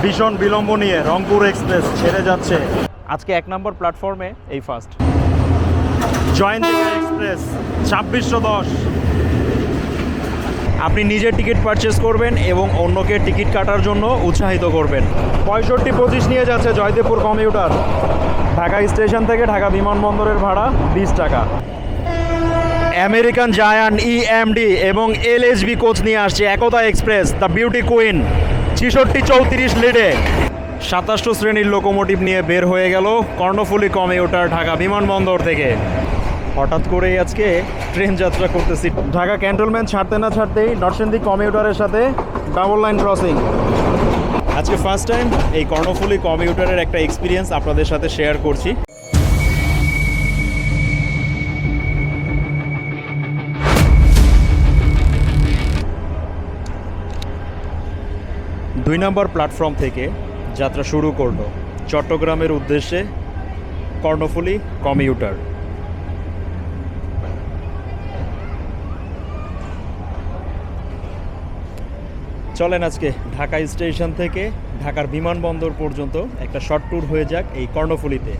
ভীষণ বিলম্ব নিয়ে রংপুর এক্সপ্রেস ছেড়ে যাচ্ছে। আজকে 1 নম্বর প্ল্যাটফর্মে এই ফার্স্ট জয়ন্তিকা এক্সপ্রেস 2610। আপনি নিজের টিকিট পারচেস করবেন এবং অন্যকে টিকিট কাটার জন্য উৎসাহিত করবেন। 6525 নিয়ে যাচ্ছে জয়দেবপুর কমিউটার। ঢাকা স্টেশন থেকে ঢাকা বিমানবন্দরের ভাড়া 20 টাকা। আমেরিকান জায়ান্ট EMD এবং LHB কোচ নিয়ে আসছে Ekota express the beauty queen 6634 লিডে। 27 শ্রেণীর লোকোমোটিভ নিয়ে বের হয়ে গেল কর্ণফুলী কমিউটার ঢাকা বিমানবন্দর থেকে। হঠাৎ করেই আজকে ট্রেন যাত্রা করতেছি। ঢাকা ক্যান্টনমেন্ট ছাড়তে না ছাড়তেই নরসিংদী কমিউটারের সাথে ডাবল লাইন ক্রসিং। আজকে ফার্স্ট টাইম এই কর্ণফুলী কমিউটারের একটা এক্সপিরিয়েন্স আপনাদের সাথে শেয়ার করছি। দুই নম্বর প্ল্যাটফর্ম থেকে যাত্রা শুরু করলো চট্টগ্রামের উদ্দেশ্যে কর্ণফুলী কমিউটার। চলেন আজকে ঢাকা স্টেশন থেকে ঢাকার বিমানবন্দর পর্যন্ত একটা শর্ট ট্যুর হয়ে যাক এই কর্ণফুলীতে।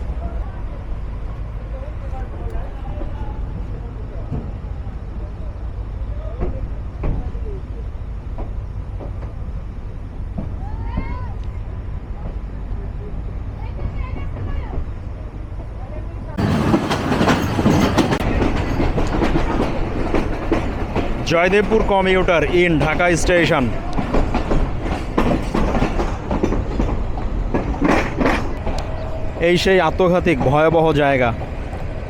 Joydebpur commuter in Dhaka station. এই সেই আত্মঘাতিক ভয়াবহ জায়গা,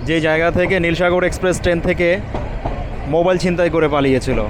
যে জায়গা থেকে নীলসাগর এক্সপ্রেস ট্রেন থেকে মোবাইল ছিনতাই করে পালিয়েছিল।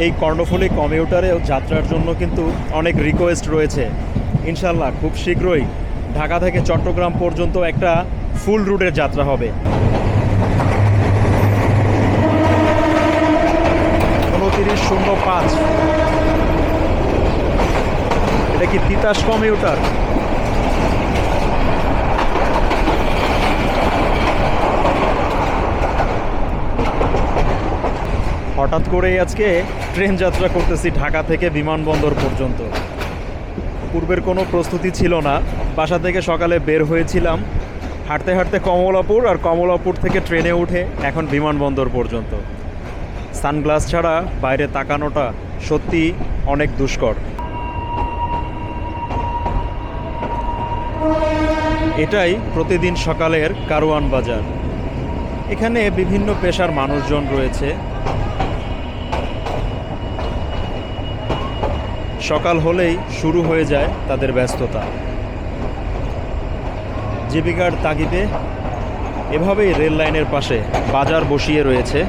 এই কর্ণফুলী কমিউটারেও যাত্রার জন্য কিন্তু অনেক রিকোয়েস্ট রয়েছে। ইনশাল্লাহ খুব শীঘ্রই ঢাকা থেকে চট্টগ্রাম পর্যন্ত একটা ফুল রুটের যাত্রা হবে। 2905 এটা কি তিতাস কমিউটার? হঠাৎ করেই আজকে ট্রেন যাত্রা করতেছি ঢাকা থেকে বিমানবন্দর পর্যন্ত। পূর্বের কোনো প্রস্তুতি ছিল না। বাসা থেকে সকালে বের হয়েছিলাম, হাঁটতে হাঁটতে কমলাপুর, আর কমলাপুর থেকে ট্রেনে উঠে এখন বিমানবন্দর পর্যন্ত। সানগ্লাস ছাড়া বাইরে তাকানোটা সত্যি অনেক দুষ্কর। এটাই প্রতিদিন সকালের কারওয়ান বাজার। এখানে বিভিন্ন পেশার মানুষজন রয়েছে। সকাল হলেই শুরু হয়ে যায় তাদের ব্যস্ততা। জীবিকার তাগিদে এভাবেই রেল লাইনের পাশে বাজার বসিয়ে রয়েছে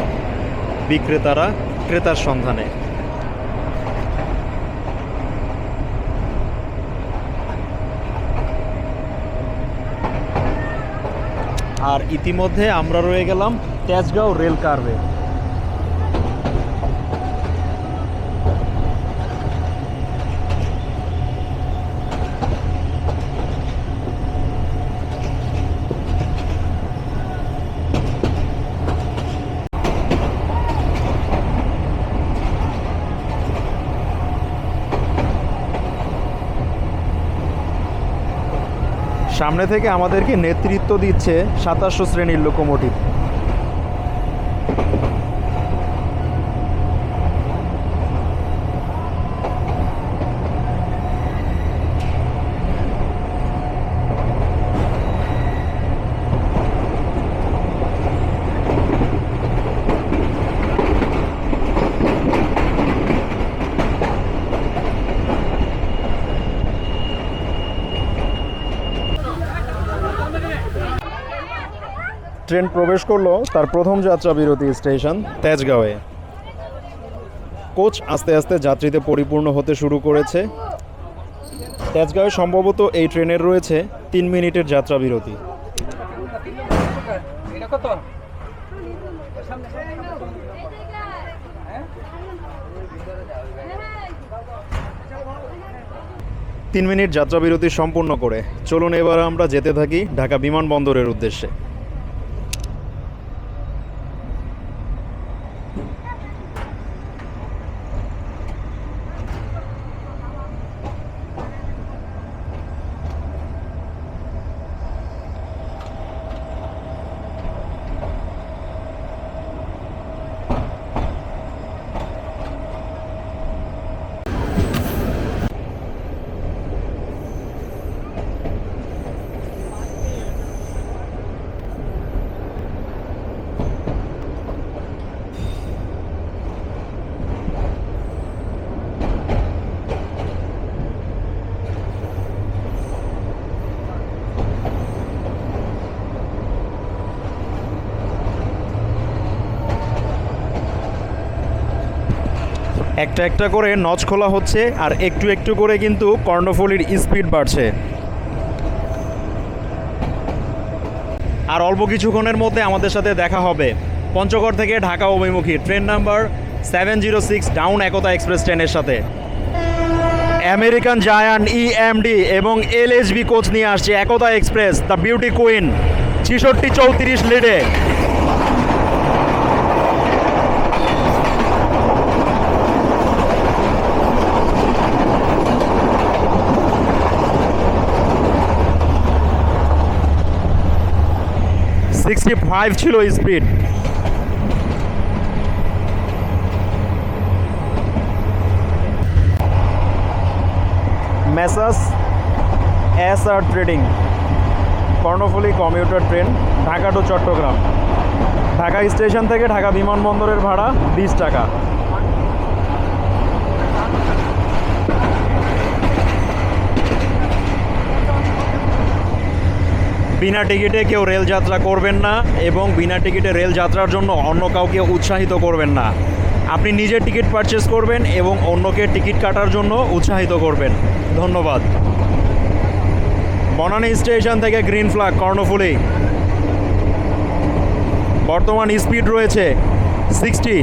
বিক্রেতারা ক্রেতার সন্ধানে। আর ইতিমধ্যে আমরা রয়ে গেলাম তেজগাঁও রেল কার্ভে। সামনে থেকে আমাদেরকে নেতৃত্ব দিচ্ছে 27 শ্রেণীর লোকোমোটিভ। ট্রেন প্রবেশ করলো তার প্রথম যাত্রা বিরতি স্টেশন তেজগাঁওয়ে। কোচ আস্তে আস্তে যাত্রীতে পরিপূর্ণ হতে শুরু করেছে। তেজগাঁওয়ে সম্ভবত এই ট্রেনের রয়েছে 3 মিনিটের যাত্রা বিরতি। তিন মিনিট যাত্রা বিরতি সম্পূর্ণ করে চলুন এবার আমরা যেতে থাকি ঢাকা বিমানবন্দরের উদ্দেশ্যে। একটা একটা করে নচ খোলা হচ্ছে আর একটু একটু করে কিন্তু কর্ণফুলীর স্পিড বাড়ছে। আর অল্প কিছুক্ষণের মধ্যে আমাদের সাথে দেখা হবে পঞ্চগড় থেকে ঢাকা অভিমুখী train number 706 down Ekota express ট্রেনের সাথে। আমেরিকান জায়ান্ট ইএমডি এবং এলএসবি কোচ নিয়ে আসছে Ekota express the beauty queen 6634 লিডে। ফাইভ ছিল speed. Messrs SR trading Karnaphuli commuter train Dhaka to Chattogram. Dhaka station থেকে ঢাকা বিমানবন্দরের ভাড়া 20 টাকা। বিনা টিকিটে কেউ রেল যাত্রা করবেন না এবং বিনা টিকিটে রেল যাত্রার জন্য অন্য কাউকে উৎসাহিত করবেন না। আপনি নিজে টিকিট পারচেস করবেন এবং অন্যকে টিকিট কাটার জন্য উৎসাহিত করবেন। ধন্যবাদ। বনানী স্টেশন থেকে গ্রিন ফ্ল্যাগ কর্ণফুলী। বর্তমান স্পিড রয়েছে 60।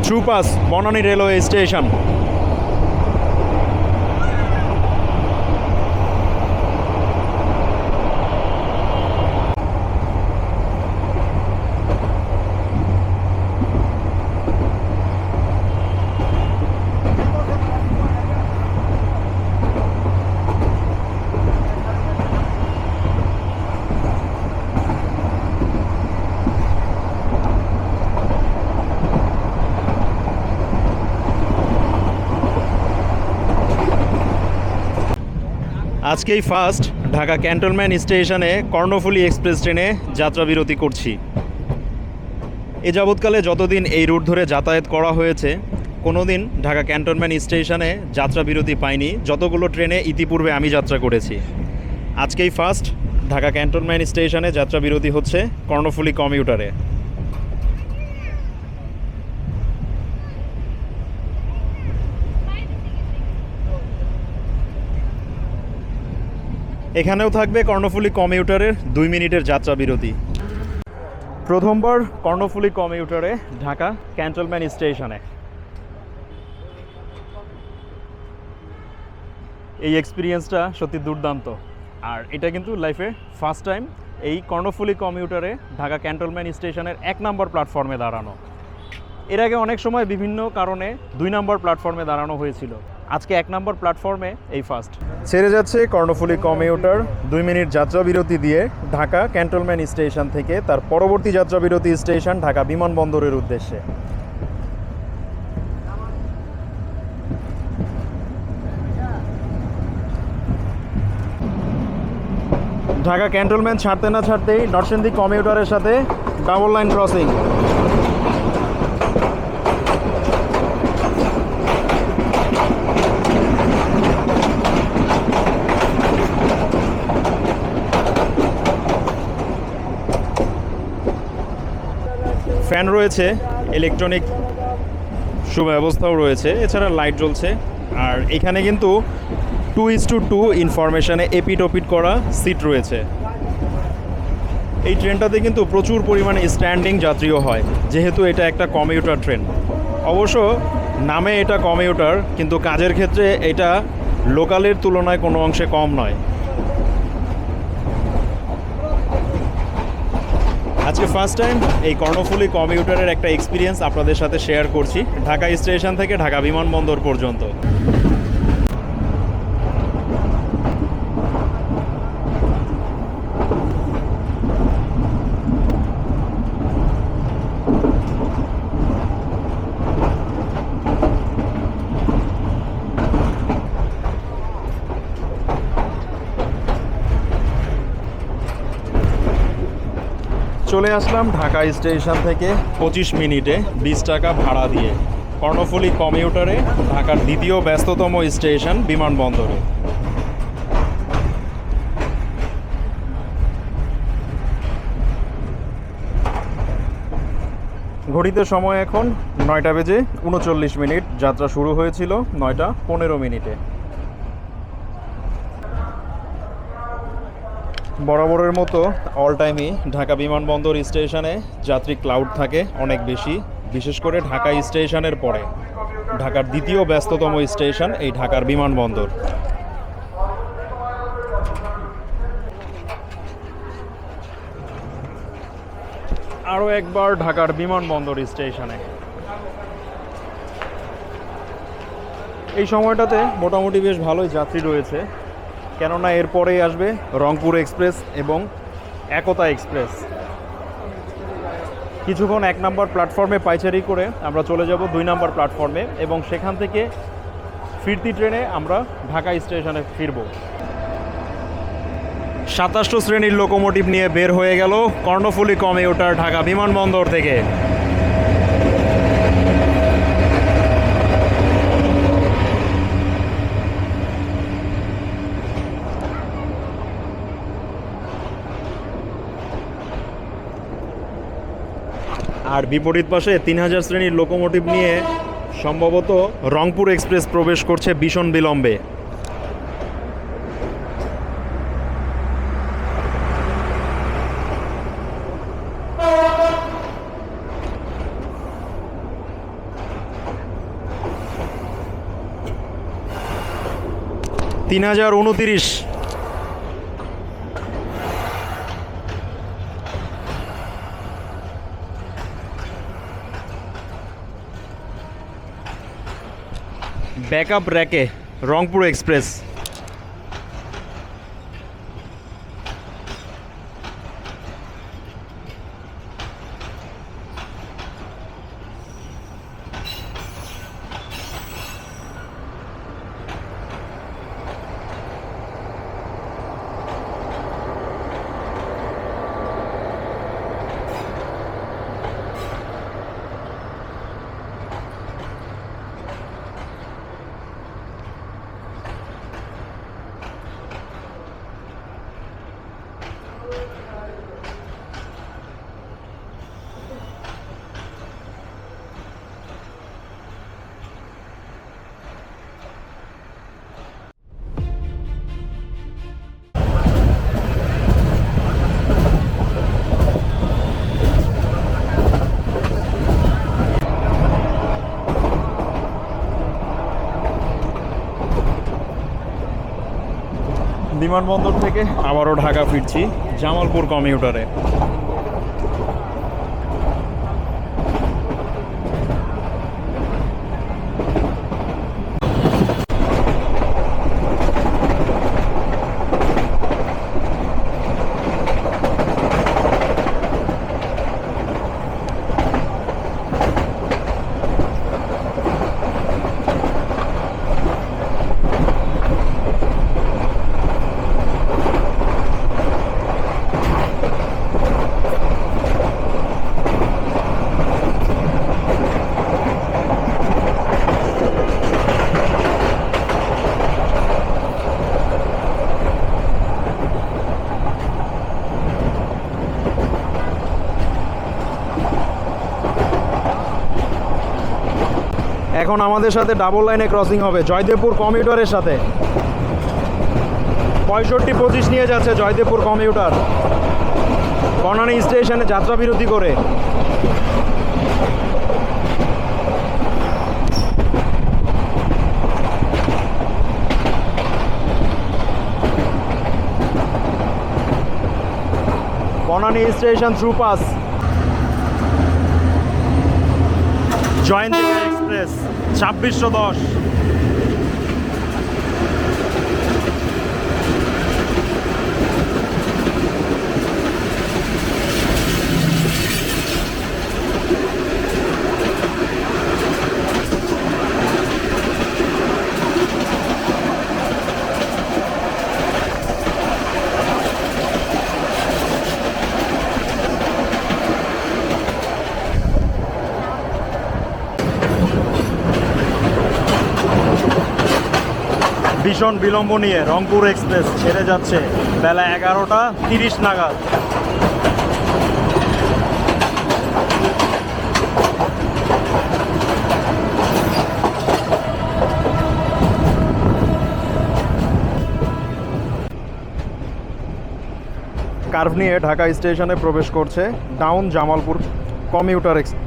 ট্রুপাস বনানী রেলওয়ে স্টেশন। আজকেই ফার্স্ট ঢাকা ক্যান্টনমেন্ট স্টেশনে কর্ণফুলী এক্সপ্রেস ট্রেনে যাত্রা বিরতি করছি। এ যাবৎকালে যতদিন এই রুট ধরে যাতায়াত করা হয়েছে কোনো দিন ঢাকা ক্যান্টনমেন্ট স্টেশনে যাত্রা বিরতি পাইনি, যতগুলো ট্রেনে ইতিপূর্বে আমি যাত্রা করেছি। আজকেই ফার্স্ট ঢাকা ক্যান্টনমেন্ট স্টেশনে যাত্রা বিরতি হচ্ছে কর্ণফুলী কমিউটারে। এখানেও থাকবে কর্ণফুলী কমিউটারের 2 মিনিটের যাত্রা বিরতি। প্রথমবার কর্ণফুলী কমিউটারে ঢাকা ক্যান্টনমেন্ট স্টেশনে। এই এক্সপিরিয়েন্সটা সত্যি দুর্দান্ত। আর এটা কিন্তু লাইফে ফার্স্ট টাইম এই কর্ণফুলী কমিউটারে ঢাকা ক্যান্টনমেন্ট স্টেশনের 1 নম্বর প্ল্যাটফর্মে দাঁড়ানো। এর আগে অনেক সময় বিভিন্ন কারণে 2 নম্বর প্ল্যাটফর্মে দাঁড়ানো হয়েছিল। আজকে 1 নম্বর প্ল্যাটফর্মে এই ফার্স্ট। ছেড়ে যাচ্ছে কর্ণফুলী কমিউটার 2 মিনিট যাত্রা বিরতি দিয়ে ঢাকা ক্যান্টনমেন্ট স্টেশন থেকে তার পরবর্তী যাত্রা বিরতি স্টেশন ঢাকা বিমানবন্দরের উদ্দেশ্যে। ঢাকা ক্যান্টনমেন্ট ছাড়তে না ছাড়তেই নরসিংদী কমিউটারের সাথে ডাবল লাইন ক্রসিং। ফ্যান রয়েছে, ইলেকট্রনিক সুব্যবস্থাও রয়েছে, এছাড়া লাইট জ্বলছে। আর এখানে কিন্তু 2:2 ইনফরমেশনে এপিট ওপিট করা সিট রয়েছে। এই ট্রেনটাতে কিন্তু প্রচুর পরিমাণে স্ট্যান্ডিং যাত্রীও হয়, যেহেতু এটা একটা কমিউটার ট্রেন। অবশ্য নামে এটা কমিউটার, কিন্তু কাজের ক্ষেত্রে এটা লোকালের তুলনায় কোনো অংশে কম নয়। আজকে ফার্স্ট টাইম এই কর্ণফুলী কমিউটারের একটা এক্সপিরিয়েন্স আপনাদের সাথে শেয়ার করছি, ঢাকা স্টেশন থেকে ঢাকা বিমানবন্দর পর্যন্ত। চলে আসলাম ঢাকা স্টেশন থেকে 25 মিনিটে 20 টাকা ভাড়া দিয়ে কর্ণফুলী কমিউটারে ঢাকার দ্বিতীয় ব্যস্ততম স্টেশন বিমানবন্দরে। ঘড়িতে সময় এখন 9টা বেজে 39 মিনিট। যাত্রা শুরু হয়েছিল 9টা 15 মিনিটে। বরাবরের মতো অল টাইমই ঢাকা বিমানবন্দর স্টেশনে যাত্রী ক্লাউড থাকে অনেক বেশি, বিশেষ করে ঢাকা স্টেশনের পরে। ঢাকার দ্বিতীয় ব্যস্ততম স্টেশন এই ঢাকার বিমানবন্দর। আরও একবার ঢাকার বিমানবন্দর স্টেশনে। এই সময়টাতে মোটামুটি বেশ ভালোই যাত্রী রয়েছে, কেননা এরপরেই আসবে রংপুর এক্সপ্রেস এবং একতা এক্সপ্রেস। কিছুক্ষণ 1 নম্বর প্ল্যাটফর্মে পাইচারি করে আমরা চলে যাব 2 নম্বর প্ল্যাটফর্মে, এবং সেখান থেকে ফিরতি ট্রেনে আমরা ঢাকা স্টেশনে ফিরব। 27 শ্রেণীর লোকোমোটিভ নিয়ে বের হয়ে গেল কর্ণফুলী কমিউটার ঢাকা বিমানবন্দর থেকে। আর বিপরীত পাশে 3000 শ্রেণীর লোকোমোটিভ নিয়ে সম্ভবত রংপুর এক্সপ্রেস প্রবেশ করছে ভীষণ বিলম্বে। তিন 3029। ব্যাকআপ র্যাকে রংপুর এক্সপ্রেস। বিমানবন্দর থেকে আবারও ঢাকা ফিরছি জামালপুর কমিউটারে। এখন আমাদের সাথে ডাবল লাইনে ক্রসিং হবে জয়দেবপুর কমিউটারের সাথে। 65-25 নিয়ে যাচ্ছে জয়দেবপুর কমিউটার বনানী স্টেশনে যাত্রা বিরতি করে। Banani station থ্রুপাস Jayantika express 2610। ভীষণ বিলম্ব নিয়ে রংপুর এক্সপ্রেস ছেড়ে যাচ্ছে বেলা 11:30 নাগাদ। কার্ভ নিয়ে ঢাকা স্টেশনে প্রবেশ করছে ডাউন জামালপুর কমিউটার এক্সপ্রেস।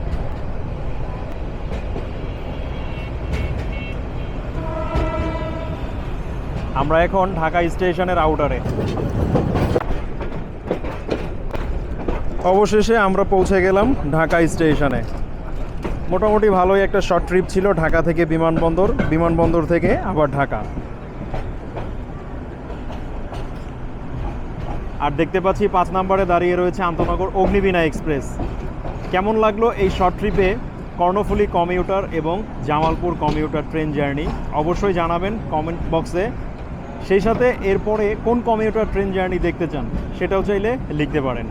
আমরা এখন ঢাকা স্টেশনের আউটারে। অবশেষে আমরা পৌঁছে গেলাম ঢাকা স্টেশনে। মোটামুটি ভালোই একটা শর্ট ট্রিপ ছিল, ঢাকা থেকে বিমানবন্দর, বিমানবন্দর থেকে আবার ঢাকা। আর দেখতে পাচ্ছি 5 নম্বরে দাঁড়িয়ে রয়েছে আন্তনগর অগ্নিবীণা এক্সপ্রেস। কেমন লাগলো এই শর্ট ট্রিপে কর্ণফুলী কমিউটার এবং জামালপুর কমিউটার ট্রেন জার্নি অবশ্যই জানাবেন কমেন্ট বক্সে। সেই সাথে এরপরে কোন কমিউটার ট্রেন জার্নি দেখতে চান সেটাও চাইলে লিখতে পারেন।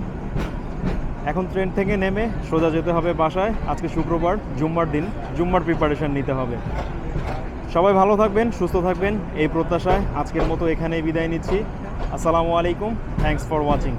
এখন ট্রেন থেকে নেমে সোজা যেতে হবে বাসায়। আজকে শুক্রবার, জুম্মার দিন, জুম্মার প্রিপারেশন নিতে হবে। সবাই ভালো থাকবেন, সুস্থ থাকবেন এই প্রত্যাশায় আজকের মতো এখানেই বিদায় নিচ্ছি। আসসালামু আলাইকুম, থ্যাঙ্কস ফর ওয়াচিং।